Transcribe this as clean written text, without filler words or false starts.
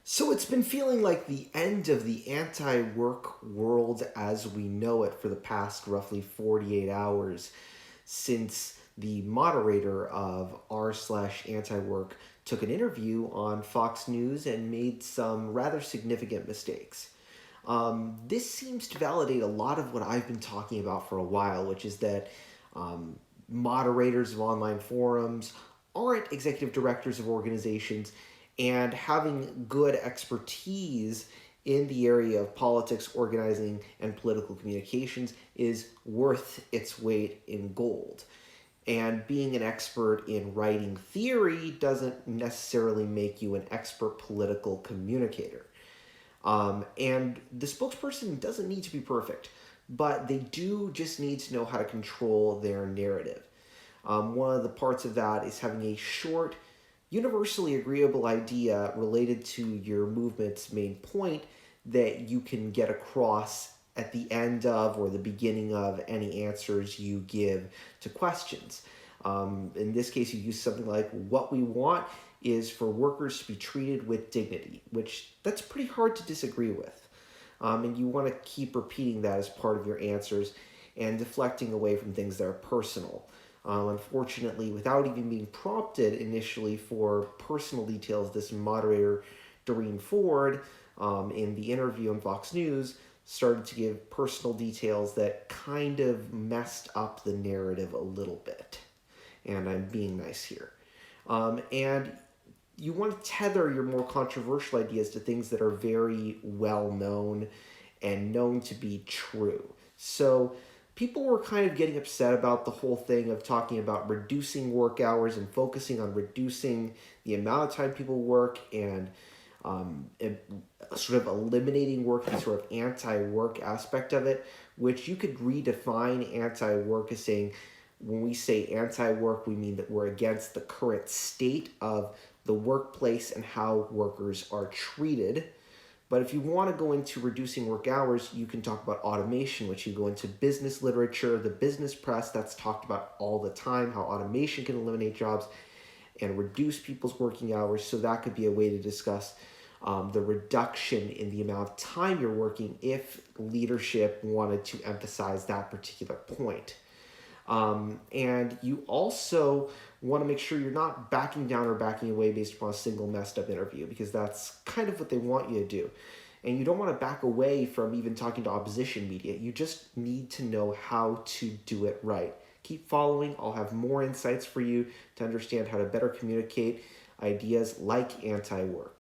So it's been feeling like the end of the anti-work world as we know it for the past roughly 48 hours since the moderator of r slash anti-work took an interview on Fox News and made some rather significant mistakes. This seems to validate a lot of what I've been talking about for a while, which is that um, moderators of online forums aren't executive directors of organizations, and having good expertise in the area of politics, organizing, and political communications is worth its weight in gold. And being an expert in writing theory doesn't necessarily make you an expert political communicator. And the spokesperson doesn't need to be perfect, but they do just need to know how to control their narrative. One of the parts of that is having a short, universally agreeable idea related to your movement's main point that you can get across at the end of or the beginning of any answers you give to questions. In this case, you use something like, what we want is for workers to be treated with dignity, which that's pretty hard to disagree with. And you want to keep repeating that as part of your answers and deflecting away from things that are personal. Unfortunately, without even being prompted initially for personal details, this moderator, Doreen Ford, in the interview on Fox News, started to give personal details that kind of messed up the narrative a little bit. And I'm being nice here. And you want to tether your more controversial ideas to things that are very well known and known to be true. So people were kind of getting upset about the whole thing of talking about reducing work hours and focusing on reducing the amount of time people work and sort of eliminating work, the sort of anti-work aspect of it, which you could redefine anti-work as saying, when we say anti-work, we mean that we're against the current state of the workplace and how workers are treated. But if you want to go into reducing work hours, you can talk about automation, which you go into business literature, the business press, that's talked about all the time, how automation can eliminate jobs and reduce people's working hours. So that could be a way to discuss the reduction in the amount of time you're working if leadership wanted to emphasize that particular point. And you also want to make sure you're not backing down or backing away based upon a single messed up interview, because that's kind of what they want you to do. And you don't want to back away from even talking to opposition media. You just need to know how to do it right. Keep following. I'll have more insights for you to understand how to better communicate ideas like anti-work.